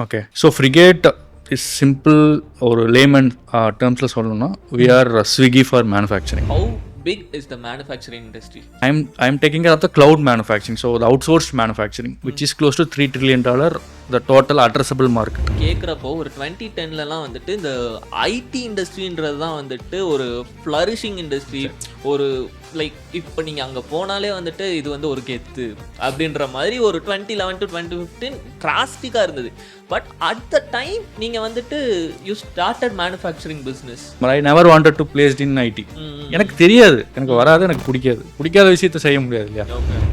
Okay. So Frigate is simple or layman terms la சொல்லணும்னா we are Swiggy for manufacturing. How big is the manufacturing industry? I'm taking care of the cloud manufacturing, so the outsourced manufacturing, which is close to $3 trillion, the total addressable market. கேட்குறப்போ ஒரு 2010லலாம் வந்துட்டு இந்த ID இண்டஸ்ட்ரின்றது தான் வந்துட்டு ஒரு flourishing industry. ஒரு like இப்போ நீங்கள் அங்கே போனாலே வந்துட்டு இது வந்து ஒரு கெத்து அப்படின்ற மாதிரி ஒரு 2011 to 2015 டிராஸ்டிக்காக இருந்தது. பட் அட் த டைம் நீங்கள் வந்துட்டு you started manufacturing business. I never wanted to placed in IT. எனக்கு தெரியாது, எனக்கு வராது, எனக்கு பிடிக்காத விஷயத்தை செய்ய முடியாது இல்லையா.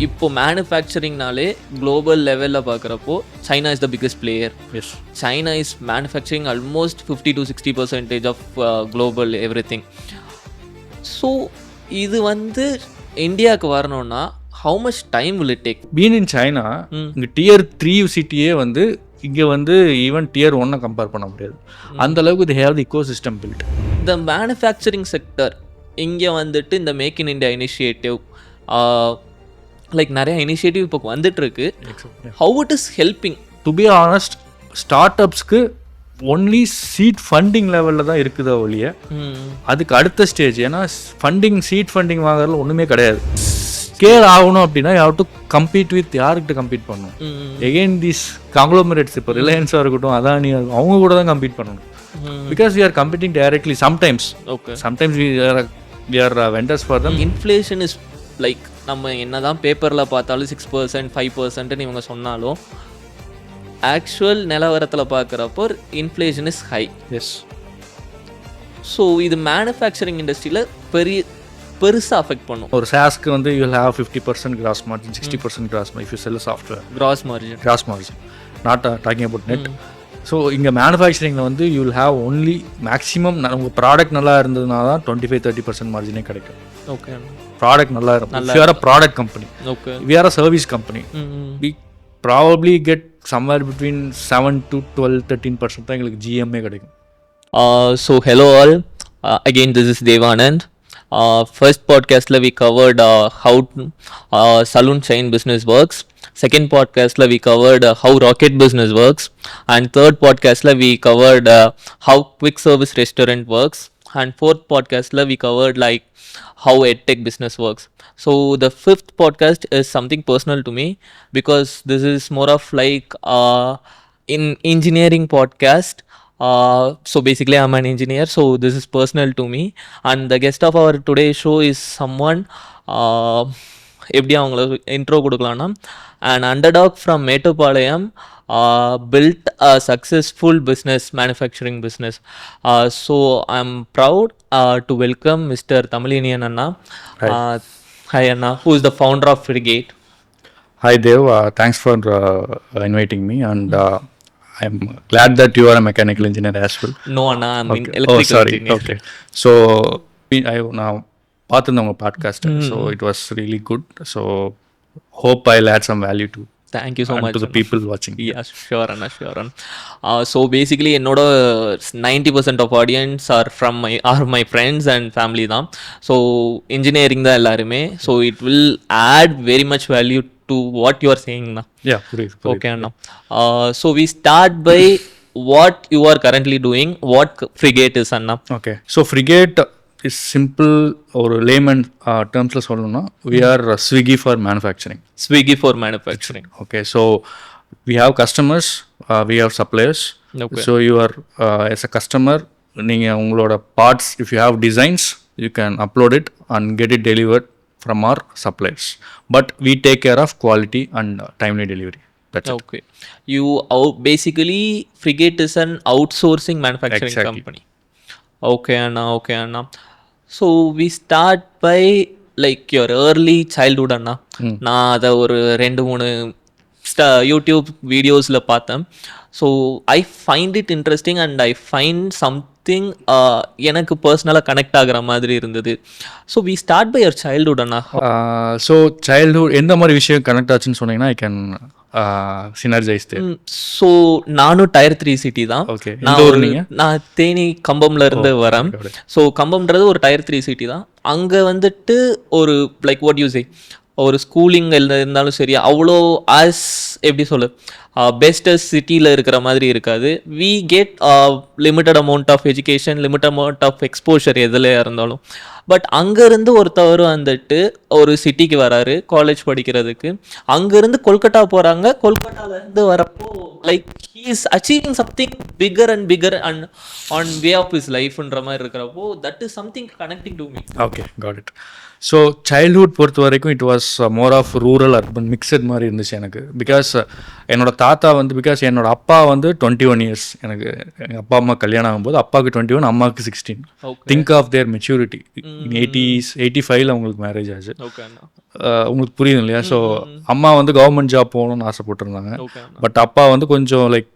இப்போ மேனுஃபேக்சரிங்னாலே குளோபல் லெவலில் பார்க்குறப்போ China is the biggest player. Yes, China is manufacturing almost 50 to 60% of global everything. So இது வந்து இந்தியாவுக்கு வரணும்னா how much time will it take? Being in China, இங்கே tier 3 சிட்டியே வந்து இங்கே வந்து ஈவன் tier 1 கம்பேர் பண்ண முடியாது. அந்த அளவுக்கு they have the ecosystem built. The manufacturing sector இங்கே வந்துட்டு இந்த make in India initiative like நிறைய இனிஷியேட்டிவ் இப்போ வந்துட்டு இருக்கு. How it is helping? To be honest, start அப்ஸ்க்கு ஒன்லி சீட் ஃபண்டிங் லெவலில் தான் இருக்குதா ஒழிய அதுக்கு அடுத்த ஸ்டேஜ், ஏன்னா சீட் ஃபண்டிங் வாங்குறதுல ஒன்றுமே கிடையாது. ஸ்கேல் ஆகணும் அப்படின்னா you have to compete with யார்கிட்ட கம்பீட் பண்ணணும். எகெயின் தீஸ் காங்க்ளோமரேட்ஸ், இப்போ ரிலையன்ஸாக இருக்கட்டும், அதானி, அவங்க கூட தான் கம்பீட் பண்ணணும். Because we are competing directly. Sometimes we are vendors for them. Inflation is like நம்ம என்ன தான் பேப்பரில் பார்த்தாலும் 6% 5% இவங்க சொன்னாலும் ஆக்சுவல் நிலவரத்தில் பார்க்குறப்போ inflation is high. Yes. So இது மேனுஃபேக்சரிங் இண்டஸ்ட்ரியில் பெருசாக அஃபெக்ட் பண்ணும். ஒரு சாஸ்க்கு வந்து you will have 50% gross margin, 60% gross margin if you sell software. Gross margin not talking about net. So இங்கே மேனுஃபேக்சரிங்கில் வந்து you will have only maximum உங்கள் ப்ராடக்ட் நல்லா இருந்ததுனா தான் 25-30% மார்ஜினே கிடைக்கும். ஓகே, ப்ராடக்ட் நல்லா இருக்கும். We are a product company. Okay, we are a service company. We probably get somewhere between 7 to 12-13% தான் எங்களுக்கு GMA கிடைக்கும். So hello all, again this is Devanand. First podcast la we covered how saloon chain business works. Second podcast la we covered how rocket business works, and third podcast la we covered how quick service restaurant works, and fourth podcast la we covered like how edtech business works. So the fifth podcast is something personal to me because this is more of like in engineering podcast. So basically I'm an engineer, so this is personal to me, and the guest of our today's show is someone எப்படி அவங்கள intro கொடுக்கலாம்னா an underdog from Mettupalayam built a successful business, manufacturing business. So I'm proud to welcome Mr. Thamizh Inian Anna. Hi Anna, who is the founder of Frigate. Hi Dev, thanks for inviting me, and I'm glad that you are a mechanical engineer as well. No Anna, I'm in electrical engineer. Okay. So I now பார்த்துருந்தேன் உங்கள் podcast. So it was really good. So hope I'll add some value to. Thank you so much to the people watching. Yeah, sure Anna, sure Anna. So basically என்னோட 90% of audience are my friends and family தான். So engineering தான் எல்லாருமே. So it will add very much value to what you are saying now. Yeah, புரியுது. Okay Anna. So we start by what you are currently doing, what Frigate is Anna. Okay, so Frigate is simple or layman terms la சொல்லணும்னா we are Swiggy for manufacturing. Swiggy for manufacturing. Okay, so we have customers, we have suppliers. Okay. So you are as a customer, நீங்கள் உங்களோட parts, if you have designs, you can upload it and get it delivered from our suppliers. But we take care of quality and timely delivery. That's okay. You basically Frigate is an outsourcing manufacturing exactly. company. Okay Anna. So we start by like your early childhood Anna. நான் அதை ஒரு 2-3 YouTube வீடியோஸில் பார்த்தேன். So I find it interesting and I find something எனக்கு பர்சனலாக connect ஆகிற மாதிரி இருந்தது. So we start by your childhood அண்ணா. ஸோ சைல்ட்ஹுட் எந்த மாதிரி விஷயம் கனெக்ட் ஆச்சுன்னு சொன்னீங்கன்னா ஐ கேன் சினர்ஜைஸ். ஸோ நானும் டயர் 3 சிட்டி தான். ஓகே, நான் தேனி கம்பம்ல இருந்து வரேன். ஸோ கம்பம்ன்றது ஒரு டயர் 3 சிட்டி தான். அங்கே வந்துட்டு ஒரு லைக் வாட் யூ சே ஒரு ஸ்கூலிங் இருந்தாலும் சரி அவ்வளோ எப்படி சொல்ல பெஸ்டஸ்ட் சிட்டியில் இருக்கிற மாதிரி இருக்காது. We get limited amount of education, limited amount of exposure எதுலையா இருந்தாலும். பட் அங்கேருந்து ஒருத்தவர் வந்துட்டு ஒரு சிட்டிக்கு வராரு காலேஜ் படிக்கிறதுக்கு, அங்கேருந்து கொல்கட்டா போகிறாங்க, கொல்கட்டாலேருந்து வரப்போ like he is achieving something bigger and bigger and on way of his லைஃப்ன்ற மாதிரி இருக்கிறப்போ that is something connecting to me. Okay, got it. So childhood பொறுத்த வரைக்கும் it was more of rural urban mixed மாதிரி இருந்துச்சு எனக்கு. Because என்னோட தாத்தா வந்து பிகாஸ் என்னோட அப்பா வந்து 21 இயர்ஸ், எனக்கு எங்கள் அப்பா அம்மா கல்யாணம் ஆகும்போது அப்பாவுக்கு 21, அம்மாவுக்கு 16. Think of their maturity. 85 அவங்களுக்கு மேரேஜ் ஆச்சு. உங்களுக்கு புரியுது இல்லையா? ஸோ அம்மா வந்து கவர்மெண்ட் ஜாப் போகணும்னு ஆசைப்பட்டிருந்தாங்க. பட் அப்பா வந்து கொஞ்சம் like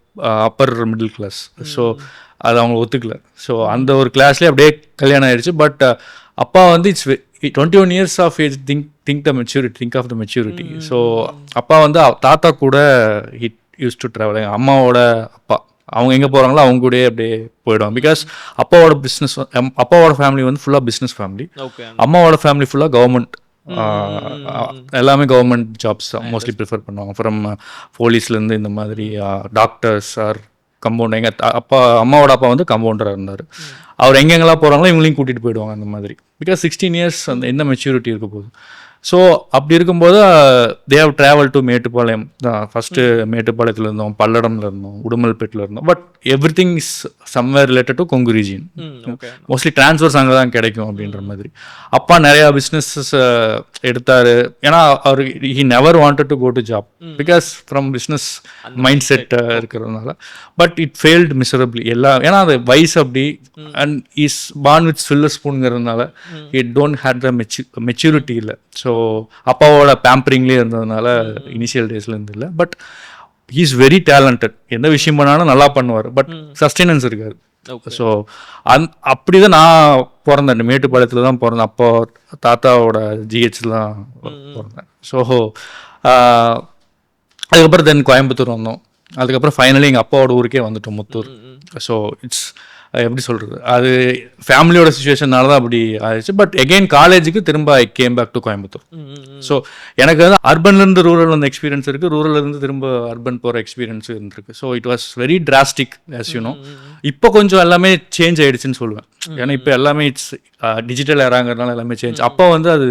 upper middle class. So அது அவங்க ஒத்துக்கல. ஸோ அந்த ஒரு கிளாஸ்லேயே அப்படியே கல்யாணம் ஆயிடுச்சு. பட் அப்பா வந்து it's 21 years of age. Think of the maturity. So அப்பா வந்து தாத்தா கூட யூஸ் டு ட்ராவல். அம்மாவோட அப்பா அவங்க எங்கே போகிறாங்களோ அவங்க கூட அப்படியே போயிடுவாங்க. பிகாஸ் அப்பாவோட பிஸ்னஸ், அப்பாவோட ஃபேமிலி வந்து ஃபுல்லாக பிஸ்னஸ் ஃபேமிலி, அம்மாவோட ஃபேமிலி ஃபுல்லாக கவர்மெண்ட். எல்லாமே கவர்மெண்ட் ஜாப்ஸ் தான் மோஸ்ட்லி ப்ரிஃபர் பண்ணுவாங்க. ஃப்ரம் போலீஸ்லேருந்து இந்த மாதிரி டாக்டர்ஸ் ஆர் கம்பவுண்டர். எங்கள் அம்மாவோட அப்பா வந்து கம்பவுண்டராக இருந்தார். அவர் எங்கெங்கெல்லாம் போகிறாங்களோ இவங்களையும் கூட்டிகிட்டு போயிடுவாங்க அந்த மாதிரி. பிகாஸ் 16 இயர்ஸ் அந்த என்ன மெச்சூரிட்டி இருக்க போகுது. ஸோ அப்படி இருக்கும்போது they have travel to Mettupalayam தான். ஃபஸ்ட்டு மேட்டுப்பாளையத்தில் இருந்தோம், பல்லடம்ல இருந்தோம், உடுமல்பேட்டில் இருந்தோம். But everything is somewhere related to Kongu region. Mostly transfers அங்கே தான் கிடைக்கும் அப்படின்ற மாதிரி. அப்பா நிறையா பிஸ்னஸஸ் எடுத்தார். ஏன்னா அவர் he never wanted to go to job because from business mind set இருக்கிறதுனால. But it failed miserably. ஏன்னா அது வயசு அப்படி. And is born with silver ஸ்பூனுங்கிறதுனால it don't had the maturity இல்லை. ஸோ அப்பாவோட பேம்பரிங்லேயே இருந்ததுனால இனிஷியல் டேஸ்ல இருந்து இல்லை. But he is very talented. எந்த விஷயம் பண்ணாலும் நல்லா பண்ணுவார். பட் சஸ்டெனன்ஸ் இருக்காது. ஸோ அப்படிதான் நான் பிறந்தேன். மேட்டுப்பாளையத்தில் தான் பிறந்தேன். அப்போ தாத்தாவோட ஜிஹெச்சில் தான் பிறந்தேன். ஸோ அதுக்கப்புறம் தென் கோயம்புத்தூர் வந்தோம். அதுக்கப்புறம் ஃபைனலி எங்கள் அப்பாவோட ஊருக்கே வந்துட்டோம், முத்தூர். ஸோ இட்ஸ் எப்படி சொல்கிறது, அது ஃபேமிலியோட சுச்சுவேஷனால தான் அப்படி ஆயிடுச்சு. பட் எகெயின் காலேஜுக்கு திரும்ப I came back to Coimbatore. So எனக்கு வந்து அர்பன்லேருந்து ரூரல் வந்த எக்ஸ்பீரியன்ஸ் இருக்குது, ரூரல்லேருந்து திரும்ப அர்பன் போகிற எக்ஸ்பீரியன்ஸும் இருந்திருக்கு. So it was very drastic as you know. இப்போ கொஞ்சம் எல்லாமே சேஞ்ச் ஆகிடுச்சுன்னு சொல்லுவேன். ஏன்னா இப்போ எல்லாமே இட்ஸ் டிஜிட்டல் ஏறாங்கிறதுனால எல்லாமே சேஞ்ச். அப்போ வந்து அது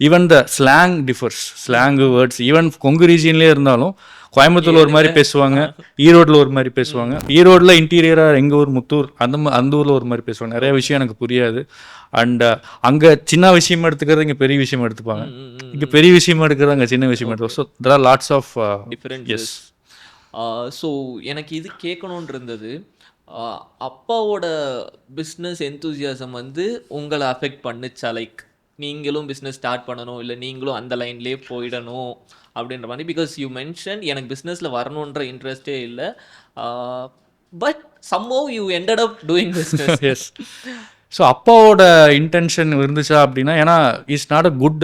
even the slang differs, slang words even Kongu ரீஜியன்லேயே இருந்தாலும் கோயம்புத்தூர்ல ஒரு மாதிரி பேசுவாங்க, ஈரோட்டில் ஒரு மாதிரி பேசுவாங்க, ஈரோட்டில் இன்டீரியராக எங்கள் ஊர் முத்தூர் அந்த ஊரில் ஒரு மாதிரி பேசுவாங்க. நிறைய விஷயம் எனக்கு புரியாது. அண்ட் அங்கே சின்ன விஷயமா எடுத்துக்கிறது இங்கே பெரிய விஷயமா எடுத்துப்பாங்க, இங்கே பெரிய விஷயமா எடுக்கிறது அங்கே சின்ன விஷயமா எடுத்துப்பாங்க. So there are lots of difference. So எனக்கு இது கேட்கணுன்னு இருந்தது. அப்பாவோட பிஸ்னஸ் எந்தூசியாசம் வந்து உங்களை அஃபெக்ட் பண்ணுச்சா? லைக் நீங்களும் பிஸ்னஸ் ஸ்டார்ட் பண்ணணும், இல்லை நீங்களும் அந்த லைன்லேயே போயிடணும் அப்படின்ற மாதிரி. பிகாஸ் யூ மென்ஷன் எனக்கு பிஸ்னஸில் வரணுன்ற இன்ட்ரெஸ்டே இல்லை, but somehow you ended up doing business. Yes. So அப்பாவோட இன்டென்ஷன் இருந்துச்சா அப்படின்னா, ஏன்னா is not a good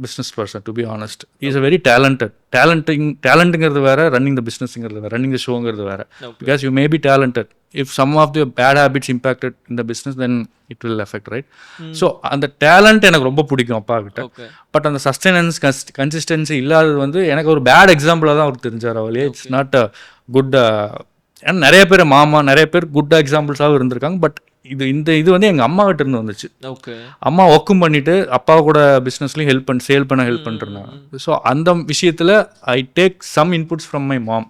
business person to be honest. Is a very டேலண்ட்டுங்கிறது வேற, ரன்னிங் த பிஸ்னஸ்ங்கிறது வேற, ரன்னிங் த ஷோங்கிறது வேற. Because you may be talented, if some of the bad habits impacted in the business then it will affect, right? So அந்த talent எனக்கு ரொம்ப பிடிக்கும் அப்பா கிட்ட. பட் அந்த சஸ்டெனன்ஸ் கன்சிஸ்டன்சி இல்லாதது வந்து எனக்கு ஒரு பேட் எக்ஸாம்பிளாக தான் அவர் தெரிஞ்சார். அவளே இட்ஸ் நாட் அ குட். ஏன்னா நிறைய பேர் நிறைய பேர் குட் எக்ஸாம்பிள்ஸாகவும் இருந்திருக்காங்க. பட் இது வந்து எங்கள் அம்மா கிட்ட இருந்து வந்துச்சு. அம்மா ஒர்க்கும் பண்ணிட்டு அப்பா கூட பிஸ்னஸ்லையும் சேல் பண்ண ஹெல்ப் பண்ணிருந்தாங்க. ஸோ அந்த விஷயத்தில் I take some inputs from my mom.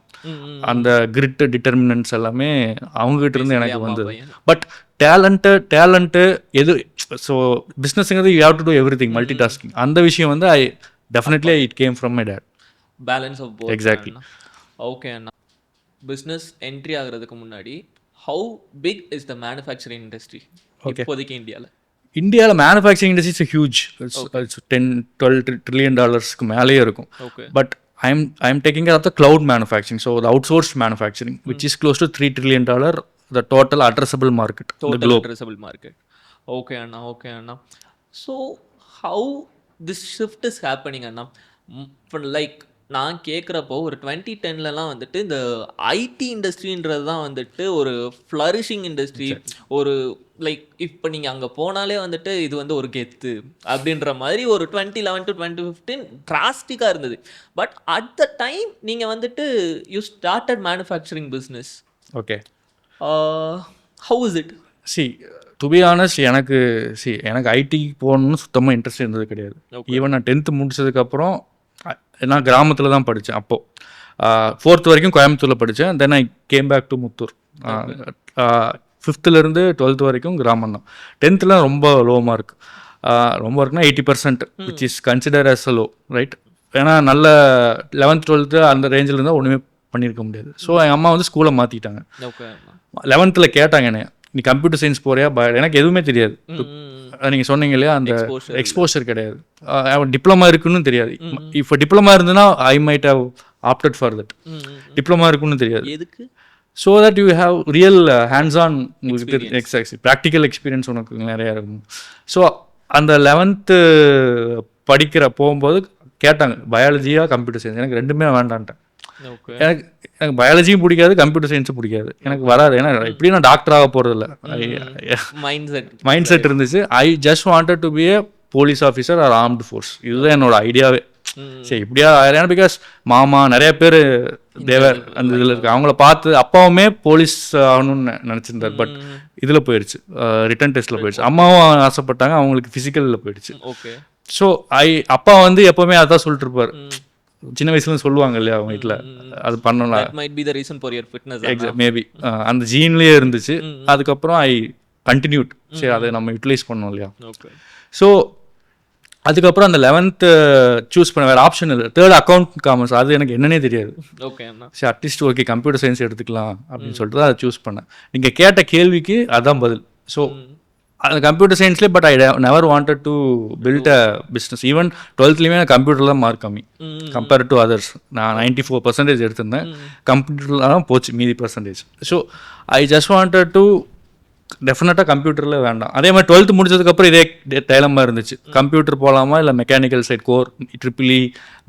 அந்த கிரிட் டிட்டர்மினன்ஸ் எல்லாமே அவங்ககிட்ட இருந்து எனக்கு வந்தது. பட் டேலண்ட்டு எது, ஸோ பிஸ்னஸ்ங்கிறது you have to do everything, multitasking. அந்த விஷயம் வந்து definitely it came from my dad. Balance of both. Exactly. Okay அண்ணா, பிஸ்னஸ் என்ட்ரி ஆகிறதுக்கு முன்னாடி how big is the manufacturing industry இப்போதைக்கு இந்தியாவில்? Manufacturing industry is huge. It's $10-12 trillion மேலேயே இருக்கும். But I'm taking care of the cloud manufacturing, so the outsourced manufacturing, which is close to $3 trillion, the total addressable market. Total addressable market. Okay, Anna. So how this shift is happening, Anna? For like நான் கேட்குறப்போ ஒரு 2010லலாம் வந்துட்டு இந்த ID இண்டஸ்ட்ரின்றது தான் வந்துட்டு ஒரு flourishing industry, ஒரு like இப்போ நீங்கள் அங்கே போனாலே வந்துட்டு இது வந்து ஒரு கெத்து அப்படின்ற மாதிரி ஒரு 2011 to 2015 டிராஸ்டிக்காக இருந்தது. பட் அட் த டைம் நீங்கள் வந்துட்டு you started manufacturing business. Okay, how is it? To be honest, எனக்கு ஐடிக்கு போகணுன்னு சுத்தமாக இன்ட்ரெஸ்ட் இருந்தது கிடையாது. ஈவன் நான் 10th முடிச்சதுக்கப்புறம் நான் கிராமத்தில் தான் படித்தேன். அப்போது 4th வரைக்கும் கோயம்புத்தூரில் படித்தேன். Then I came back to Muthur. 5th 12th வரைக்கும் கிராமம் தான். 10th ரொம்ப லோ மார்க். ரொம்ப மார்க்னா 80%, which is consider as low, right? ஏன்னா நல்ல 11th 12th அந்த ரேஞ்சில் இருந்தால் ஒன்றுமே பண்ணியிருக்க முடியாது. ஸோ எங்கள் அம்மா வந்து ஸ்கூலை மாற்றிட்டாங்க. 11th கேட்டாங்க என்ன, நீ கம்ப்யூட்டர் சயின்ஸ் போறியா எனக்கு எதுவுமே தெரியாது. நீங்கள் சொன்னீங்க இல்லையா, அந்த எக்ஸ்போஷர் கிடையாது. டிப்ளமா இருக்குன்னு தெரியாது. இப்போ டிப்ளமா இருந்ததுன்னா I might have opted for that. Diploma இருக்குன்னு தெரியாது. எதுக்கு? So that you have real hands on, உங்களுக்கு எக்ஸாக்ட்லி ப்ராக்டிக்கல் எக்ஸ்பீரியன்ஸ் உனக்கு நிறையா இருக்கும். ஸோ அந்த 11th போகும்போது கேட்டாங்க பயாலஜியா கம்ப்யூட்டர் சயின்ஸ். எனக்கு ரெண்டுமே வேண்டான்ட்டேன். எனக்கு பயாலஜியும் பிடிக்காது, கம்ப்யூட்டர் சயின்ஸும் பிடிக்காது, எனக்கு வராது. ஏன்னா இப்படி நான் டாக்டர் ஆக போகிறதில்ல. மைண்ட் செட் இருந்துச்சு. I just wanted to be a police officer or armed force. இதுதான் என்னோட ஐடியாவே. சரி இப்படியா, ஏன்னா பிகாஸ் மாமா நிறைய பேர் தேவர் அந்த இதில் இருக்கு. அவங்கள பார்த்து அப்பாவுமே போலீஸ் ஆகணும்னு நினச்சிருந்தார். பட் இதில் போயிடுச்சு, ரிட்டன் டெஸ்ட்டில் போயிடுச்சு. அம்மாவும் ஆசைப்பட்டாங்க, அவங்களுக்கு ஃபிசிக்கலில் போயிடுச்சு. ஸோ அப்பா வந்து எப்போவுமே அதான் சொல்லிட்டு இருப்பார். சின்ன வயசுல சொல்லுவாங்க இல்லையா அவங்க வீட்டில், அது பண்ணலாம். மேபி அந்த ஜீன்லேயே இருந்துச்சு. அதுக்கப்புறம் ஐ கண்டினியூட். சரி அதை நம்ம யூட்டிலைஸ் பண்ணோம் இல்லையா. ஸோ அதுக்கப்புறம் அந்த 11th சூஸ் பண்ண வேறு ஆப்ஷன் இல்லை. 3rd அக்கௌண்ட் காமர்ஸ், அது எனக்கு என்னன்னே தெரியாது. சரி அட்லீஸ்ட் ஓகே கம்ப்யூட்டர் சயின்ஸ் எடுத்துக்கலாம் அப்படின்னு சொல்லிட்டு தான் அதை சூஸ் பண்ணேன். நீங்கள் கேட்ட கேள்விக்கு அதான் பதில். ஸோ அந்த கம்ப்யூட்டர் சயின்ஸ்லேயே, but I never wanted to build a business. Even 12th நான் கம்ப்யூட்டரில் தான் மார்க் கம்மி கம்பேர் டு அதர்ஸ். நான் 94% எடுத்திருந்தேன், கம்ப்யூட்டரில் தான் போச்சு மீதி percentage. So I just wanted to டெஃபினட்டாக கம்ப்யூட்டரில் வேண்டாம். அதே மாதிரி 12th முடிச்சதுக்கப்புறம் இதே டைலமாக இருந்துச்சு, கம்ப்யூட்டர் போகலாமா இல்லை mechanical side core triple E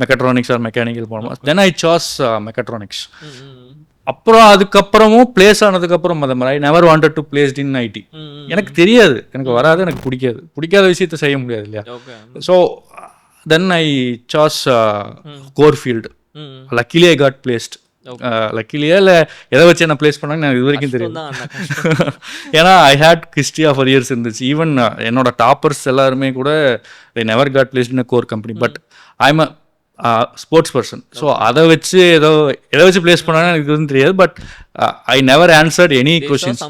mechatronics or mechanical போகலாமா. Then I chose mechatronics. அப்புறம் அதுக்கப்புறமும் பிளேஸ் ஆனதுக்கப்புறம் I never wanted to placed in IT. எனக்கு தெரியாது, எனக்கு வராது, எனக்கு பிடிக்காத விஷயத்த செய்ய முடியாது இல்லையா. So then I chose core field. Luckily I got placed. லக்கிலியா இல்லை எதை வச்சு என்ன பிளேஸ் பண்ணாங்க எனக்கு இது வரைக்கும் தெரியும். ஏன்னா ஐ ஹேட் ஹிஸ்ட்ரி ஆஃப் இயர்ஸ் இருந்துச்சு. ஈவன் என்னோட டாப்பர்ஸ் எல்லாருமே கூட they never got placed in a core company. But I'm sports person. So அதை வச்சு எதை வச்சு பிளேஸ் பண்ணாங்கன்னு எனக்கு எதுவும் தெரியாது. But I never answered any questions.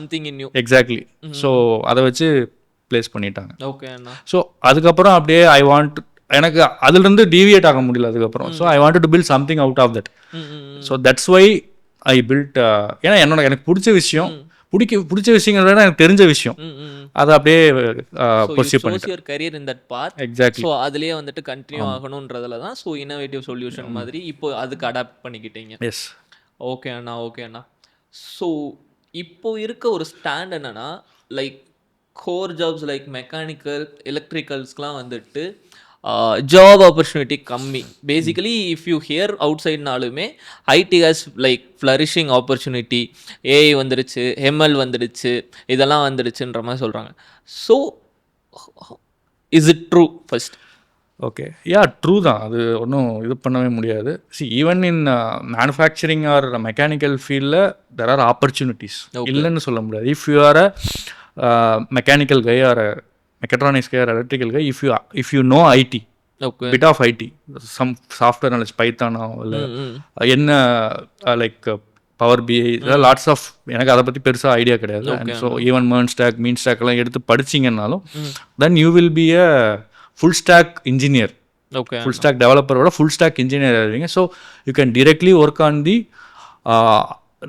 Exactly. So அதை வச்சு பிளேஸ் பண்ணிட்டாங்க. ஸோ அதுக்கப்புறம் அப்படியே ஐ வாண்ட், எனக்கு அதுலேருந்து டீவியேட் ஆக முடியல அதுக்கப்புறம். So I want to build something out of that. So that's why I build. ஏன்னா எனக்கு பிடிச்ச விஷயம், பிடிச்ச விஷயங்கள் எனக்கு தெரிஞ்ச விஷயம், அதை அப்படியே பர்சியூ பண்ணிட்டேன். Your career in that path. Exactly. So அதுலேயே வந்துட்டு கண்டினியூ ஆகணுன்றதுல தான். ஸோ இன்னோவேட்டிவ் சொல்யூஷன் மாதிரி இப்போ அதுக்கு அடாப்ட் பண்ணிக்கிட்டீங்க. எஸ். ஓகே அண்ணா. ஸோ இப்போ இருக்க ஒரு ஸ்டாண்ட் என்னன்னா, like core jobs like mechanical எலக்ட்ரிக்கல்ஸ்க்குலாம் வந்துட்டு ஜாப் ஆப்பர்ச்சுனிட்டி கம்மி. Basically if you hear out சைட்னாலுமே IT has like flourishing opportunity, AI வந்துடுச்சு, எம்எல் வந்துடுச்சு, இதெல்லாம் வந்துடுச்சுன்ற மாதிரி சொல்கிறாங்க. So is it true first? Okay, true தான். அது ஒன்றும் இது பண்ணவே முடியாது. Even in manufacturing or mechanical ஃபீல்டில் தெர் ஆர் ஆப்பர்ச்சுனிட்டிஸ், இல்லைன்னு சொல்ல முடியாது. If you are a mechanical guy or mechatronics guy or electrical guy, if you know IT, bit of IT, some software knowledge, Python or என்ன like Power BI, lots of, எனக்கு அதை பற்றி பெருசாக idea கிடையாது. And so even MERN stack, mean stack எல்லாம் எடுத்து படிச்சிங்கன்னாலும் then you will be a full stack engineer. full stack developer ஓட full stack engineer ஆகிடுவீங்க. So you can directly work on the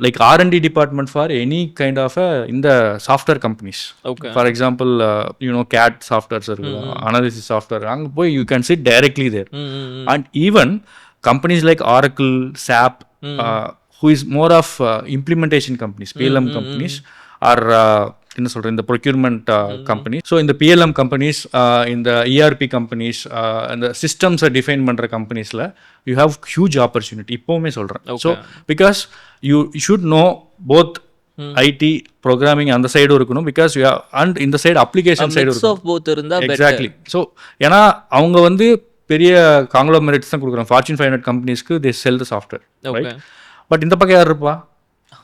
like R&D department for any kind of in the software companies. For example, CAD softwares or analysis software, அங்க போய் you can sit directly there. And even companies like Oracle, SAP, who is more of implementation companies, PLM companies, or என்ன சொல்கிறேன், இந்த procurement company. So இந்த BLM companies, இந்த ERP companies, இந்த சிஸ்டம்ஸை define பண்ணுற கம்பெனிஸில் யூ ஹாவ் ஹியூஜ் ஆப்பர்ச்சுனிட்டி இப்போவுமே சொல்கிறேன். So because you should know both IT programming அந்த சைடும் இருக்கணும், பிகாஸ் அண்ட் இந்த சைடு அப்ளிகேஷன் சைடு இருக்கணும். எக்ஸாக்ட்லி. ஸோ ஏன்னா அவங்க வந்து பெரிய காங்க்ளோமரேட்ஸ் தான் கொடுக்குறாங்க, ஃபார்ச்சூன் 500 கம்பெனிஸ்க்கு they sell the software, right? But இந்த பக்கம் யார் இருப்பா?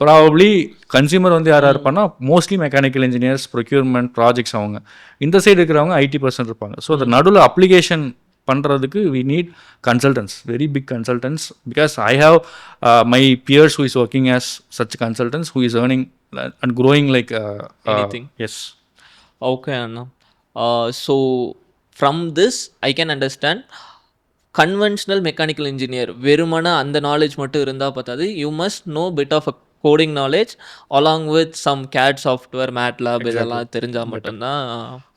ப்ராபப்ளி கன்சியூமர் வந்து யாராக இருப்பான்னா mostly mechanical engineers, procurement, projects. அவங்க இந்த சைடு இருக்கிறவங்க IT% இருப்பாங்க. ஸோ அந்த நடுவில் அப்ளிகேஷன் பண்ணுறதுக்கு we need consultants, very big consultants, because I have my peers who is working as such consultants who is earning and growing like anything. Yes. Okay, Anna. So from this I can understand conventional mechanical engineer வெறுமன அந்த knowledge மட்டும் இருந்தால் பார்த்தாது, you must know bit of a coding knowledge along with some CAD software, MATLAB இதெல்லாம் தெரிஞ்சால் மட்டும்தான்.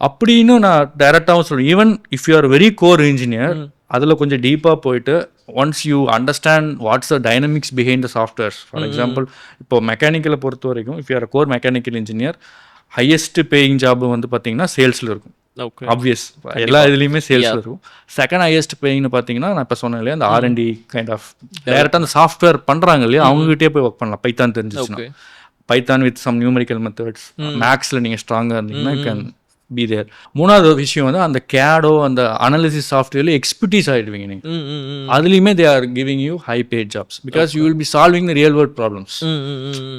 அப்படின்னு நான் டைரெக்டாகவும் சொல்லுவேன். Even if you are very core engineer, அதில் கொஞ்சம் டீப்பாக போயிட்டு once you understand what's the dynamics behind the softwares. For example இப்போ மெக்கானிக்கலை பொறுத்த வரைக்கும் if you are core mechanical engineer, highest paying job வந்து பார்த்தீங்கன்னா சேல்ஸில் இருக்கும். ஆப்வியஸ், எல்லா இதுலேயுமே சேல்ஸில் இருக்கும். செகண்ட் ஹையஸ்ட் பேயிங்னு பார்த்தீங்கன்னா நான் இப்போ சொன்னேன் இல்லையா, அந்த R&D கைண்ட் ஆஃப் டைரெக்டாக அந்த சாஃப்ட்வேர் பண்ணுறாங்க இல்லையா, அவங்ககிட்டே போய் ஒர்க் பண்ணலாம். பைத்தான் தெரிஞ்சிச்சுன்னா, Python with some numerical methods, மேக்ஸில் நீங்கள் ஸ்ட்ராங்காக இருந்தீங்கன்னா யூ கேன் பி தேர். மூணாவது விஷயம் வந்து அந்த கேடோ அந்த அனாலிசிஸ் சாஃப்ட்வேர்ல எக்ஸ்பர்டீஸ் ஆகிடுவீங்க நீங்கள். அதுலேயுமே they are giving you high paid jobs, because you will be solving the real world problems.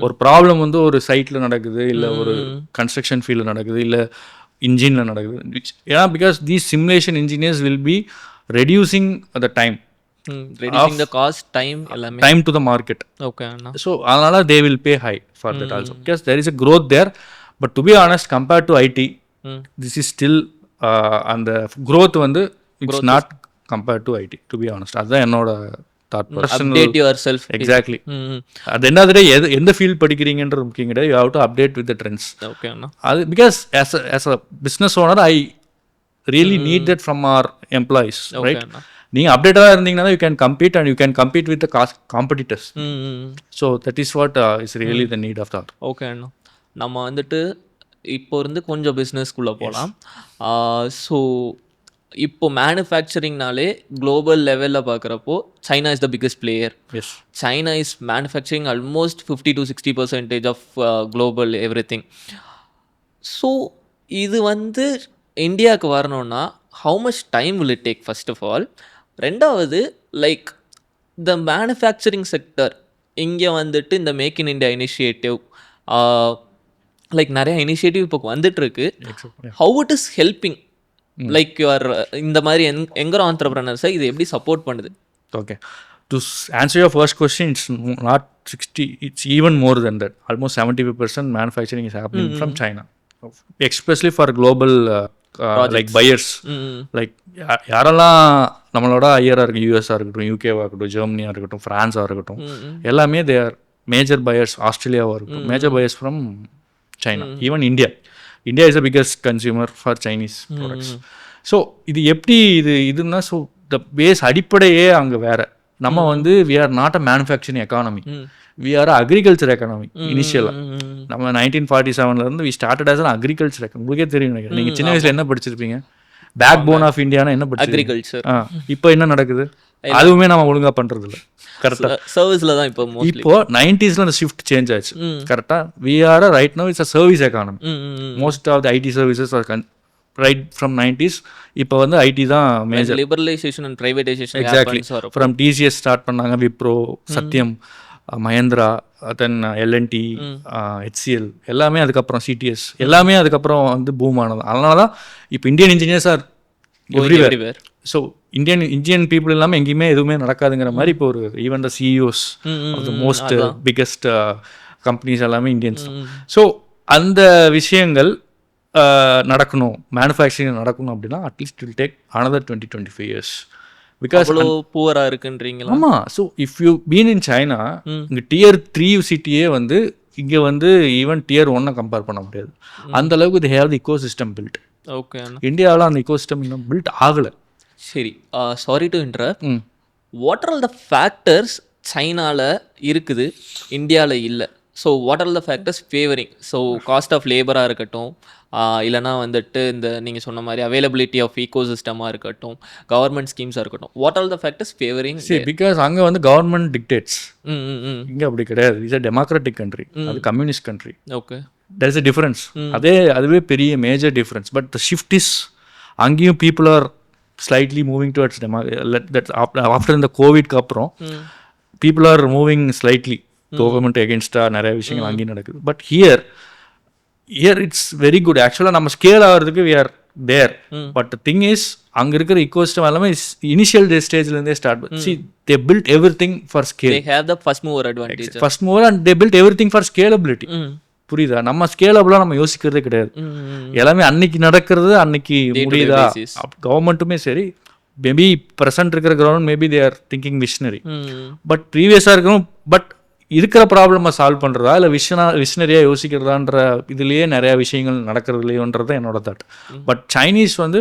ஒரு ப்ராப்ளம் வந்து ஒரு சைட்டில் நடக்குது, இல்லை ஒரு கன்ஸ்ட்ரக்ஷன் ஃபீல்டில் நடக்குது, இல்லை இன்ஜினில் நடக்குது. ஏன்னா because these simulation engineers will be reducing the time, reducing the cost, time to the market. Okay, Anna. So அதனால they will pay high for that also, because there is a growth there. But to be honest, compared to IT, this is still and the growth வந்து it's not compared to IT, to be honest. அதுதான் என்னோட thought process. Update yourself. Exactly. At the end of the day, எந்த field படிக்கிறீங்கன்றது முக்கியம் கிடையாது. You have to update with the trends. Okay, Anna. அது because as a business owner, I really need that from our employees, okay, right? Anna. நீங்கள் அப்டேட்டாக இருந்தீங்கன்னா you can compete and you can compete with the competitors. So that is what is really the need of that. Okay அண்ணா, நம்ம வந்துட்டு இப்போ இருந்து கொஞ்சம் பிஸ்னஸ்க்குள்ளே போகலாம். ஸோ இப்போ மேனுஃபேக்சரிங்னாலே குளோபல் லெவலில் பார்க்குறப்போ China is the biggest player. Yes, China is manufacturing almost 50-60% of global everything. So இது வந்து இந்தியாவுக்கு வரணும்னா how much time will it take, first of all? ரெண்டாவது, லைக் த மேனுஃபேக்சரிங் செக்டர் இங்கே வந்துட்டு இந்த make in India initiative, like நிறைய initiative இப்போ வந்துட்டுருக்கு. How it is helping like your இந்த மாதிரி எங்கரோ ஆண்டர்பிரனர்ஸை இது எப்படி சப்போர்ட் பண்ணுது? Okay, to answer your first question, it's not 60, it's even more then that. Almost 75% manufacturing is happening from China, especially for global like buyers. Like யாரெல்லாம் நம்மளோட ஐயராக இருக்குது, யூஎஸ்ஆ இருக்கட்டும், யூகேவாக இருக்கட்டும், ஜெர்மனியாக இருக்கட்டும், ஃப்ரான்ஸாக இருக்கட்டும், எல்லாமே தே ஆர் மேஜர் பையர்ஸ். ஆஸ்திரேலியாவாக இருக்கட்டும், major buyers from China. Even India is a biggest consumer for Chinese products. So இது எப்படி இதுன்னா, ஸோ த பேஸ் அடிப்படையே அங்கே வேறு. நம்ம வந்து we are not a manufacturing economy, we are agriculture economy. இனிஷியலாக நம்ம 1947 we started as an agriculture economy. உங்களுக்கே தெரியும் நினைக்கிறேன். நீங்கள் சின்ன வயசில் என்ன படிச்சிருப்பீங்க? பேக் போன் ஆஃப் இந்தியானா என்ன படிச்சு? அக்ரிகல்ச்சர். இப்போ என்ன நடக்குது? அதுவுமே நம்ம ஒழுங்காக பண்ணுறது இல்லை. கரெக்டாக சர்வீஸில் தான் இப்போ 90s அந்த ஷிஃப்ட் சேஞ்ச் ஆச்சு. கரெக்டாக we are right now it's a service economy. Most of the IT services right from 90s. இப்போ வந்து ஐடி தான் major. Liberalisation and privatisation. Exactly. From TCS start பண்ணாங்க, விப்ரோ, சத்யம், மஹேந்திரா, தென் LNT, HCL, எல்லாமே அதுக்கப்புறம் CTS, எல்லாமே அதுக்கப்புறம் வந்து பூம் ஆனது. அதனால தான் இப்போ Indian engineers are everywhere. So Indian people இல்லாமல் எங்கேயுமே எதுவுமே நடக்காதுங்கிற மாதிரி இப்போ ஒரு even the CEOs of the most biggest companies எல்லாமே இந்தியன்ஸ். ஸோ அந்த விஷயங்கள் நடக்கணும், மேனுஃபேக்சரிங் நடக்கணும் அப்படின்னா at least will take another 20-25 years. Because பூவராக இருக்குன்றீங்களா? ஆமாம். So if you been in China, இங்கே Tier 3 சிட்டியே வந்து இங்கே வந்து ஈவன் Tier 1 கம்பேர் பண்ண முடியாது. அந்த அளவுக்கு they have the eco system build. Okay, இந்தியாவில் அந்த இக்கோ சிஸ்டம் இன்னும் பில்ட் ஆகலை. சரி, sorry to interrupt. What are all the factors சைனாவில் இருக்குது, இந்தியாவில் இல்லை? So what are the factors favouring? So cost of லேபராக இருக்கட்டும், இல்லைனா வந்துட்டு இந்த நீங்கள் சொன்ன மாதிரி அவைலபிலிட்டி ஆஃப் ஈகோ சிஸ்டமாக இருக்கட்டும், கவர்மெண்ட் ஸ்கீம்ஸாக இருக்கட்டும், what are the factors favouring? Because அங்கே வந்து கவர்மெண்ட் டிக்டேட்ஸ், இங்கே அப்படி கிடையாது. இட்ஸ் அ டெமோக்ராட்டிக் கண்ட்ரி, அது communist country. Okay, there is a difference. அதுவே பெரிய major difference. But the shift is அங்கேயும் people are slightly moving towards after இந்த கோவிட்க்கு அப்புறம் people are moving slightly government எகென்ஸ்டாக நிறைய விஷயங்கள் அங்கேயும் நடக்குது. But here it's very good. ஆக்சுவலாக நம்ம ஸ்கேல் ஆகிறதுக்கு we are there. But thing is அங்கே இருக்கிற இக்கோசிஸ்டம் எல்லாமே இனிஷியல் ஸ்டேஜ்லேருந்தே ஸ்டார்ட் சி they build everything for scale. they have the first mover advantage. First mover and they build everything for scalability. புரியுதா? நம்ம ஸ்கேலபிளாக நம்ம யோசிக்கிறதே கிடையாது. எல்லாமே அன்னைக்கு நடக்கிறது அன்னைக்கு முடியுதா. கவர்மெண்ட்டுமே சரி, மேபி ப்ரெசென்ட் இருக்கிற government maybe they are thinking visionary. But ப்ரீவியஸாக இருக்கணும். பட் இருக்கிற ப்ராப்ளமை சால்வ் பண்ணுறதா இல்லை விஷனரியாக யோசிக்கிறதான்ற இதுலேயே நிறையா விஷயங்கள் நடக்கிறதுலையோன்றது என்னோட தாட். பட் சைனீஸ் வந்து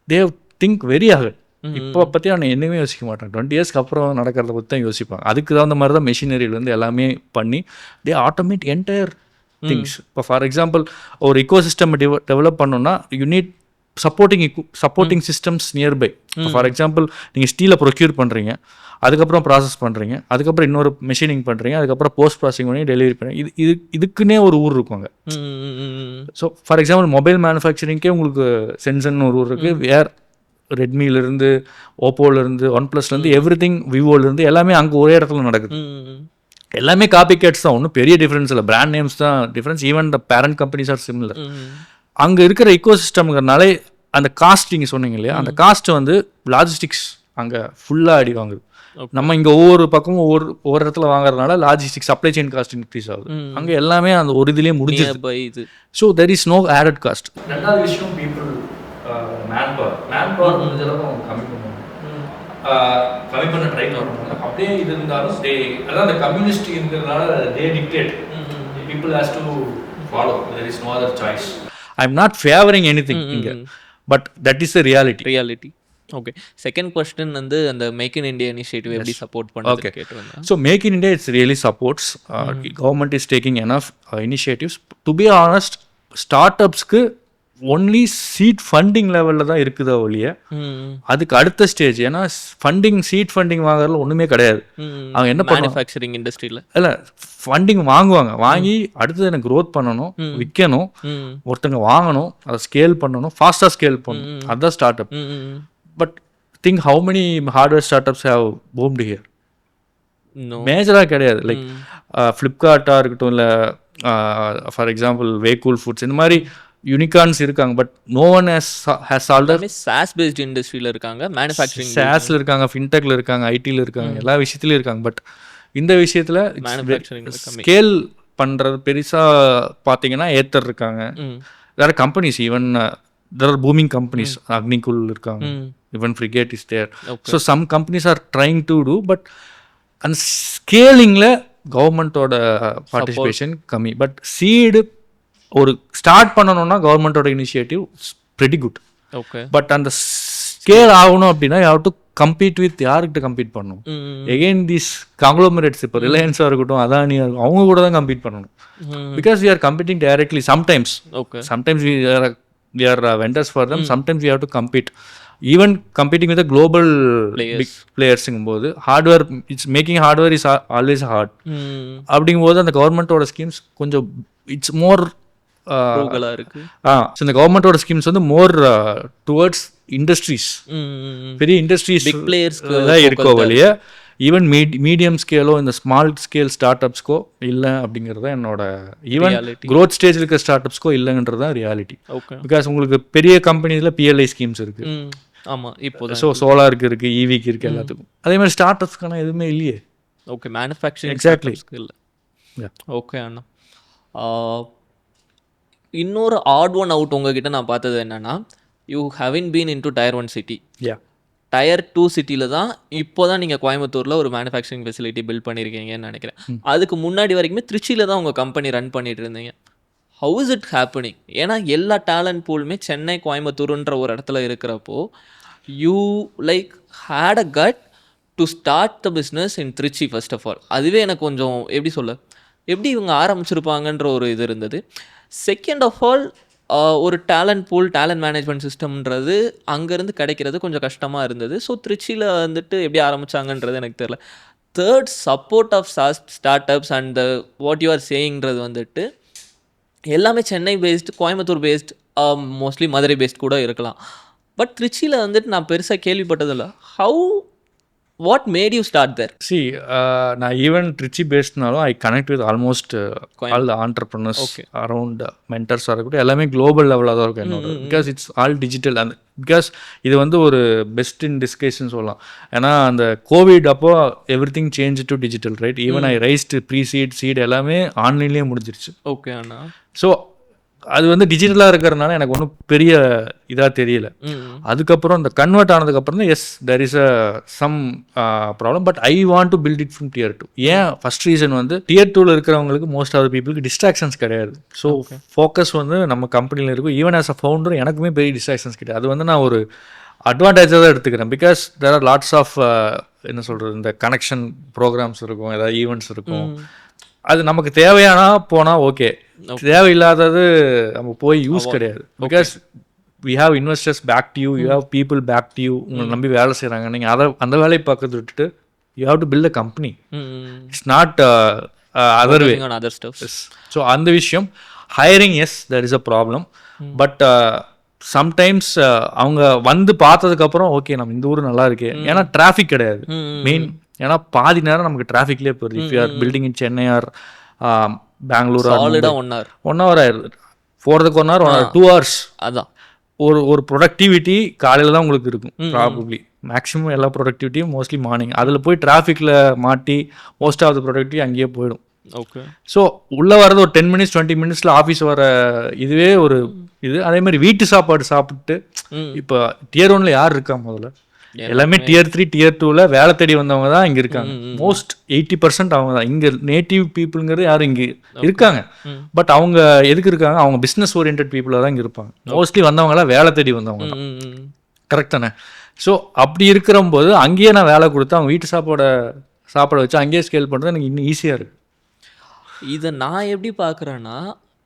தே திங்க் வெரி அஹெட். இப்போ பற்றி நான் என்னமே யோசிக்க மாட்டேன். 20 இயர்ஸ்க்கு அப்புறம் நடக்கிறத பற்றி தான் யோசிப்பாங்க. அதுக்கு தகுந்த மாதிரி தான் மெஷினரியிலேருந்து எல்லாமே பண்ணி தே ஆட்டோமேட் என்டையர் திங்ஸ். இப்போ ஃபார் எக்ஸாம்பிள் ஒரு இக்கோசிஸ்டம் டெவலப் பண்ணோன்னா you need supporting systems nearby. இப்போ ஃபார் எக்ஸாம்பிள் நீங்கள் ஸ்டீலை ப்ரொக்யூர் பண்ணுறீங்க, அதுக்கப்புறம் ப்ராசஸ் பண்ணுறீங்க, அதுக்கப்புறம் இன்னொரு மெஷினிங் பண்ணுறீங்க, அதுக்கப்புறம் போஸ்ட் ப்ராசஸிங் பண்ணி டெலிவரி பண்ணுறீங்க. இதுக்குன்னே ஒரு ஊர் இருக்குங்க. ஸோ ஃபார் எக்ஸாம்பிள் மொபைல் மேனுஃபேக்சரிங்கே உங்களுக்கு சென்சன் ஒரு ஊர் இருக்குது. வேர் ரெட்மிலேருந்து, ஓப்போலேருந்து, ஒன் ப்ளஸ்லேருந்து, எவ்ரி திங், விவோலேருந்து எல்லாமே அங்கே ஒரே இடத்துல நடக்குது. எல்லாமே காப்பி கேட்ஸ் தான், ஒன்றும் பெரிய டிஃப்ரென்ஸ் இல்லை. பிராண்ட் நேம்ஸ் தான் difference. Even the parent companies are similar. அங்கே இருக்கிற இக்கோசிஸ்டம்ங்கிறனால அந்த காஸ்ட் நீங்கள் சொன்னீங்க இல்லையா, அந்த காஸ்ட் வந்து லாஜிஸ்டிக்ஸ் அங்கே ஃபுல்லாக அடி வாங்குது. நம்ம இங்கே ஒவ்வொரு பக்கமும் ஒவ்வொரு இடத்துல வாங்குறதுனால logistics supply chain cost increase ஆகுது. அங்கே எல்லாமே அந்த ஒரு இதுலேயே முடிஞ்சிருது. So there is no added cost. ரெண்டாவது விஷயம் பீப்புள் மேன் பவர் முடிஞ்சளவு அவங்க கம்மி பண்ண ட்ரை பண்ணுவாங்க. அப்படியே இது இருந்தாலும் அதான் அந்த கம்யூனிஸ்ட் இருக்கிறதுனால they dictate, people has to follow, there is no other choice. I am not favouring anything இங்கே, but that is the reality. Okay, second question வந்து அந்த மேக் இன் இந்தியா இனிஷியேட்டிவ் எப்படி சப்போர்ட் பண்ணுறது கேட்டிருந்தேன். So make in India it's really supports. Government is taking enough initiatives. To be honest, start அப்ஸ்க்கு only seed funding லெவலில் தான் இருக்குதா ஒழிய அதுக்கு அடுத்த ஸ்டேஜ், ஏன்னா சீட் ஃபண்டிங் வாங்குறதுல ஒன்றுமே கிடையாது. அவங்க என்ன மேனுஃபேக்சரிங் இண்டஸ்ட்ரியில் இல்லை ஃபண்டிங் வாங்கி அடுத்தது எனக்கு க்ரோத் பண்ணணும், விற்கணும், ஒருத்தங்க வாங்கணும், அதை ஸ்கேல் பண்ணணும், ஃபாஸ்ட்டாக ஸ்கேல் பண்ணணும். அதுதான் start up. But think how many hardware start ups have boomed here? மேஜராக கிடையாது. லைக் ஃப்ளிப்கார்ட்டாக இருக்கட்டும், இல்லை ஃபார் எக்ஸாம்பிள் வேகூல் ஃபுட்ஸ், இந்த மாதிரி யூனிகார்ன்ஸ் இருக்காங்க. But no one has solve. SaaS based இண்டஸ்ட்ரியில் இருக்காங்க, மேனுஃபேக்சரிங் சாஸ்ல இருக்காங்க, ஃபின்டெக்ல இருக்காங்க, ஐடியில் இருக்காங்க, எல்லா விஷயத்துலையும் இருக்காங்க. பட் இந்த விஷயத்தில் ஸ்கேல் பண்ணுறது பெருசாக பார்த்தீங்கன்னா ஏத்தர் இருக்காங்க, வேறு companies, even there are booming companies. Agnikul இருக்காங்க, even Frigate is there. So some companies are trying to do, but and scaling-ல கவர்மெண்ட்டோட பார்ட்டிசிபேஷன் கம்மி. பட் சீடு ஒரு ஸ்டார்ட் பண்ணணும்னா கவர்மெண்ட்டோட initiative pretty good. Okay, but அந்த ஸ்கேல் ஆகணும் அப்படின்னா you have to compete with யார்கிட்ட கம்பீட் பண்ணணும்? எகெயின் திஸ் காங்க்ளோமரேட்ஸ், இப்போ ரிலையன்ஸாக இருக்கட்டும், அதானியாக இருக்கும், அவங்க கூட தான் கம்பீட் பண்ணணும். Because we are competing directly sometimes. Sometimes we are vendors for them. Sometimes we have to compete, even competing with the global big players. போது hardware, it's making hardware is always hard. அப்படிங்கும்போது அந்த கவர்மெண்ட்டோட schemes கொஞ்சம் it's more இருக்கு. So இந்த கவர்மெண்ட்டோட schemes வந்து more towards industries, பெரிய இண்டஸ்ட்ரீஸ் பிக் பிளேயர்ஸ் தான் இருக்கோ வழிய ஈவன் மீடியம் ஸ்கேலோ இந்த ஸ்மால் ஸ்கேல் ஸ்டார்ட் அப்ஸ்க்கோ இல்லை அப்படிங்கிறது தான் என்னோட, ஈவன் க்ரோத் ஸ்டேஜில் இருக்கிற ஸ்டார்ட் அப்ஸ்க்கோ இல்லைன்றது தான் ரியாலிட்டி. பிகாஸ் உங்களுக்கு பெரிய கம்பெனிஸில் பிஎல்ஐ ஸ்கீம்ஸ் இருக்கு. ஆமாம், இப்போ ஸோ சோலாருக்கு இருக்குது, ஈவிக்கு இருக்குது, எல்லாத்துக்கும். அதே மாதிரி ஸ்டார்ட் அப்ஸ்க்கான எதுவுமே இல்லையே. ஓகே, மேனுஃபேக்சரிங் எக்ஸாக்ட்லி இல்லை. ஓகே அண்ணா, இன்னொரு ஆட் ஒன் அவுட் உங்ககிட்ட நான் பார்த்தது என்னன்னா, you heaven been in to Tier 1 city. Tier 2 சிட்டியில் தான் இப்போ தான் நீங்கள் கோயம்புத்தூரில் ஒரு மேனுஃபேக்சரிங் ஃபெசிலிட்டி பில்ட் பண்ணியிருக்கீங்கன்னு நினைக்கிறேன். அதுக்கு முன்னாடி வரைக்குமே திருச்சியில் தான் உங்கள் கம்பெனி ரன் பண்ணிட்டு இருந்தீங்க. How is it happening? ஏன்னா எல்லா டேலண்ட் பூலுமே சென்னை, கோயம்புத்தூருன்ற ஒரு இடத்துல இருக்கிறப்போ you like had a cut to start the business in Trichy first of all. அதுவே எனக்கு கொஞ்சம் எப்படி சொல்ல, எப்படி இவங்க ஆரம்பிச்சிருப்பாங்கன்ற ஒரு இது இருந்தது. செகண்ட் ஆஃப் ஆல் ஒரு டேலண்ட் மேனேஜ்மெண்ட் சிஸ்டம்ன்றது அங்கேருந்து கிடைக்கிறது கொஞ்சம் கஷ்டமாக இருந்தது. ஸோ திருச்சியில் வந்துட்டு எப்படி ஆரம்பித்தாங்கன்றது எனக்கு தெரியல. Third, support of start ups and the what you are சேயிங்கிறது வந்துட்டு எல்லாமே Chennai based, Coimbatore based, mostly Madurai based கூட இருக்கலாம். பட் திருச்சியில் வந்துட்டு நான் பெருசாக கேள்விப்பட்டதில்லை. What made you start there? நான் ஈவன் ட்ரிச்சி பேஸ்ட்னாலும் I connect with almost all entrepreneurs around மென்டர்ஸாக இருக்கட்டும், எல்லாமே குளோபல் லெவலாக தான் இருக்கும் என்னோட. Because it's all digital. அந்த பிகாஸ் இது வந்து ஒரு பெஸ்ட் இன் டிஸ்கஷன் சொல்லலாம். ஏன்னா அந்த கோவிட் அப்போ everything change to digital, right? Even I raised pre seed எல்லாமே ஆன்லைன்லேயே முடிஞ்சிருச்சு. ஓகே அண்ணா. ஸோ அது வந்து டிஜிட்டலாக இருக்கிறதுனால எனக்கு ஒன்றும் பெரிய இதாக தெரியல. அதுக்கப்புறம் இந்த கன்வெர்ட் ஆனதுக்கப்புறம் தான் yes there is some problem, but I want to build it from Tier 2. ஏன் ஃபர்ஸ்ட் ரீசன் வந்து Tier 2ல இருக்கிறவங்களுக்கு மோஸ்ட் ஆஃப் த பீப்புளுக்கு டிஸ்ட்ராக்ஷன்ஸ் கிடையாது. ஸோ ஃபோக்கஸ் வந்து நம்ம கம்பெனியில் இருக்கும். ஈவன் ஆஸ் அ ஃபவுண்டர் எனக்குமே பெரிய டிஸ்ட்ராக்ஷன்ஸ் கிடையாது. அது வந்து நான் ஒரு அட்வான்டேஜாக தான் எடுத்துக்கிறேன். Because there are lots of என்ன சொல்கிறது, இந்த கனெக்ஷன் ப்ரோக்ராம்ஸ் இருக்கும், ஏதாவது ஈவெண்ட்ஸ் இருக்கும். அது நமக்கு தேவையானா போனால் ஓகே, தேவையில்லாதது நம்ம போய் யூஸ் கிடையாது. Because we have investors back to you, you have people back to you. உங்களை நம்பி வேலை செய்கிறாங்க. நீங்கள் அந்த வேலையை பார்க்கறது விட்டுட்டு you have to build a company. It's not other way. So அந்த விஷயம் hiring, yes there is a problem. But sometimes அவங்க வந்து பார்த்ததுக்கப்புறம் ஓகே நம்ம இந்த ஊர் நல்லா இருக்கு, ஏன்னா டிராஃபிக் கிடையாது மெயின். ஏன்னா பாதி நேரம் நமக்கு டிராஃபிக்லேயே போகுது. If you are building in Chennai or Bangalore, 1 hour ஆயிடுது. போகிறதுக்கு 1 hour, 2 hours. அதான் ஒரு ப்ரொடக்டிவிட்டி காலையில் தான் உங்களுக்கு இருக்கும் ப்ராபப்ளி. மேக்ஸிமம் எல்லா ப்ரொடக்டிவிட்டியும் மோஸ்ட்லி மார்னிங். அதில் போய் டிராஃபிக்கில் மாட்டி மோஸ்ட் ஆஃப் த ப்ரொடக்டிவிட்டி அங்கேயே போயிடும். ஓகே. ஸோ உள்ளே வர்றது ஒரு 10 minutes 20 minutesல ஆஃபீஸ் வர இதுவே ஒரு இது. அதே மாதிரி வீட்டு சாப்பாடு சாப்பிட்டு இப்போ Tier 1ல யார் இருக்கா? முதல்ல எல்லாமே Tier 3 Tier 2ல வேலை தேடி வந்தவங்க தான் இங்கே இருக்காங்க. மோஸ்ட் 80% அவங்க தான். இங்கே நேட்டிவ் பீப்புளுங்கிறது யாரும் இங்கே இருக்காங்க. பட் அவங்க எதுக்கு இருக்காங்க? அவங்க பிஸ்னஸ் ஓரியன்ட் பீப்புளாக தான் இங்கே இருப்பாங்க. மோஸ்ட்லி வந்தவங்களாம் வேலை தேடி வந்தவங்க தான். கரெக்ட் தானே? ஸோ அப்படி இருக்கிறம்போது அங்கேயே நான் வேலை கொடுத்து அவங்க வீட்டு சாப்பாடை வச்சு அங்கேயே ஸ்கேல் பண்ணுறது எனக்கு இன்னும் ஈஸியாக இருக்குது. இதை நான் எப்படி பார்க்குறேன்னா,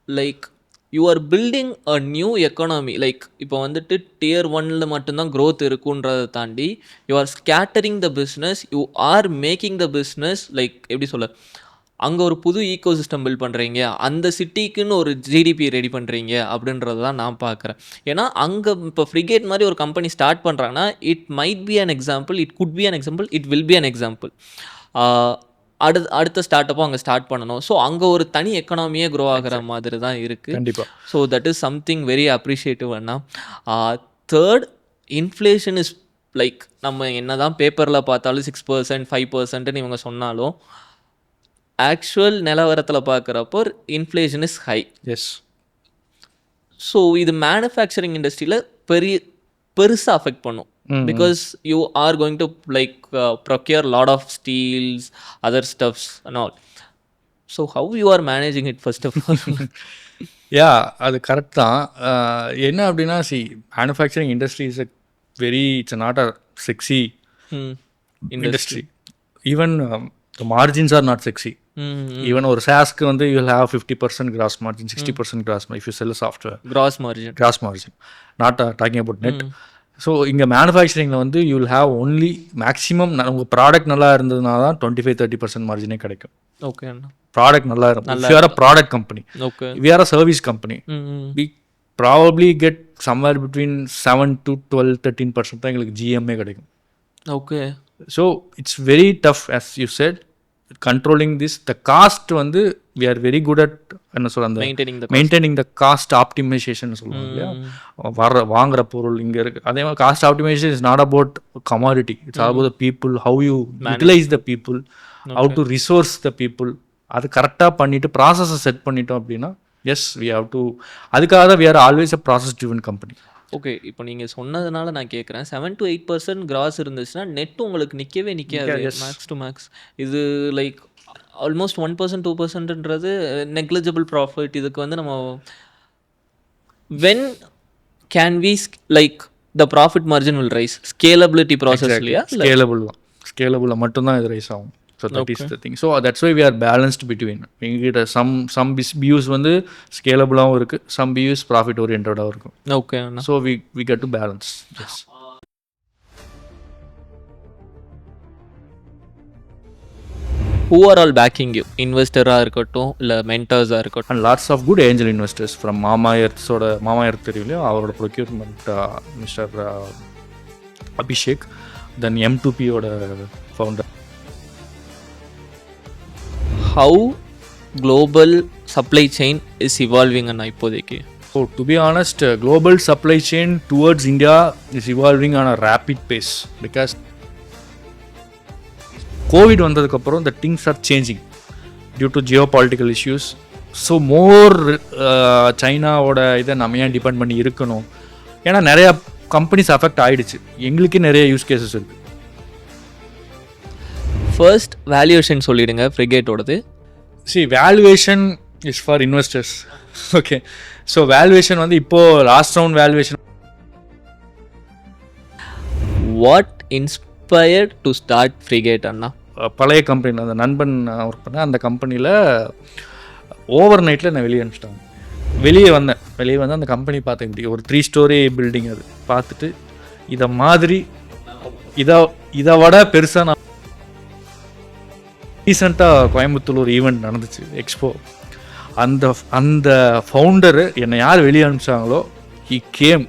like you are building a new economy. Like இப்போ வந்துட்டு Tier 1ல மட்டும்தான் க்ரோத் இருக்குன்றதை தாண்டி you are scattering the business, you are making the business. Like எப்படி சொல்ல, அங்கே ஒரு புது ஈகோ சிஸ்டம் பில்ட் பண்ணுறீங்க, அந்த சிட்டிக்குன்னு ஒரு ஜிடிபி ரெடி பண்ணுறீங்க அப்படின்றது தான் நான் பார்க்குறேன். ஏன்னா அங்கே இப்போ ஃப்ரிகேட் மாதிரி ஒரு கம்பெனி ஸ்டார்ட் பண்ணுறாங்கன்னா it might be an example, it could be an example, it will be an example. அடுத்த ஸ்டார்ட் அப்போ அங்கே ஸ்டார்ட் பண்ணணும். ஸோ அங்கே ஒரு தனி எக்கனாமியே க்ரோ ஆகிற மாதிரி தான் இருக்குது. கண்டிப்பாக. So that is something very appreciative Anna. Third, inflation is like நம்ம என்ன தான் பேப்பரில் பார்த்தாலும் 6% 5%ன்னு இவங்க சொன்னாலும் ஆக்சுவல் நிலவரத்தில் பார்க்குறப்போ inflation is high. Yes. So இது மேனுஃபேக்சரிங் இண்டஸ்ட்ரியில் பெருசாக அஃபெக்ட் பண்ணும். Because you are going to like procure lot of steels, other stuffs and all. So how you are managing it first of all? அது correct தான். என்ன அப்படின்னா, manufacturing industry is it's not a sexy industry. Even the margins are not sexy. Even ஒரு SaaSக்கு வந்து you will have 50% gross margin, 60% gross margin if you sell a software. gross margin. Not talking about net. So இங்கே மேனுஃபேக்சரிங்கில் வந்து you will have only maximum உங்கள் product நல்லா இருந்ததுனா தான் 25-30% மார்ஜினே கிடைக்கும். ஓகே. ப்ராடக்ட் நல்லா இருக்கும். If you are a product company, okay, we are a service company, we probably get somewhere between 7 to 12-13% தான் எங்களுக்கு GMA கிடைக்கும். Okay. So it's very tough as you said controlling this. The cost வந்து we are very good at என்ன சொல்ல, அந்த maintaining த cost optimisation சொல்லுவாங்க இல்லையா, வாங்குற பொருள் இங்கே இருக்குது. அதே மாதிரி cost optimisation is not about commodity, it's all about the people, how you utilise the people, how to resource the people. அது கரெக்டாக பண்ணிவிட்டு ப்ராசஸை செட் பண்ணிட்டோம் அப்படின்னா எஸ் வி ஹவ் டு. அதுக்காக தான் we are always a process driven company. Okay. இப்போ நீங்கள் சொன்னதுனால நான் கேட்குறேன், 7 to 8% கிராஸ் இருந்துச்சுன்னா நெட் உங்களுக்கு நிற்காது மேக்ஸ் டு மேக்ஸ். இது லைக் ஆல்மோஸ்ட் 1% 2%ன்றது நெக்லிஜிபிள் ப்ராஃபிட். இதுக்கு வந்து நம்ம when can we like the profit margin will rise? Scalability process இல்லையா? ஸ்கேலபிளில் மட்டும்தான் இது ரைஸ் ஆகும். So that is the thing. So that's why we are balanced between. எங்ககிட்ட சம் பியூஸ் வந்து ஸ்கேலபிளாகவும் இருக்குது, சம் பியூஸ் ப்ராஃபிட் ஓரியன்டாகவும் இருக்கும். Okay. So we get to balance. Yes. Who are all backing you? இன்வெஸ்டராக இருக்கட்டும் இல்லை மென்டர்ஸாக இருக்கட்டும். And lots of good angel investors from Mamaearth தெரியலையோ அவரோட ப்ரொக்யூர்மெண்ட் மிஸ்டர் அபிஷேக், தென் M2P-யோட founder. How global supply chain is evolving அண்ணா இப்போதைக்கு? So to be honest, global supply chain towards India is evolving on a rapid pace because COVID வந்ததுக்கப்புறம் the things are changing due to geopolitical issues. So more சைனாவோட இதை நம்ம ஏன் depend பண்ணி இருக்கணும், ஏன்னா நிறையா கம்பெனிஸ் அஃபெக்ட் ஆகிடுச்சு, எங்களுக்கே நிறைய யூஸ் கேசஸ் இருக்குது. ஃபர்ஸ்ட் வேல்யூவேஷன் சொல்லிடுங்க ஃப்ரிகேட்டோடது. Valuation is for investors. Okay, so valuation வந்து இப்போது last round valuation. What inspired to start Frigate அண்ணா? பழைய கம்பெனியில் அந்த நண்பன் ஒர்க் பண்ணேன், அந்த கம்பெனியில் ஓவர் நைட்டில் நான் வெளியே அனுப்பிச்சிட்டாங்க. வெளியே வந்தேன் அந்த கம்பெனி பார்த்தேன், இப்படி ஒரு 3 story பில்டிங். அது பார்த்துட்டு இதை மாதிரி இதை விட பெருசாக நான் ரீசெண்டாக கோயம்புத்தூர் ஒரு ஈவெண்ட் நடந்துச்சு, எக்ஸ்போ. அந்த ஃபவுண்டரு என்னை யார் வெளியே அனுப்பிச்சாங்களோ, ஹி கேம்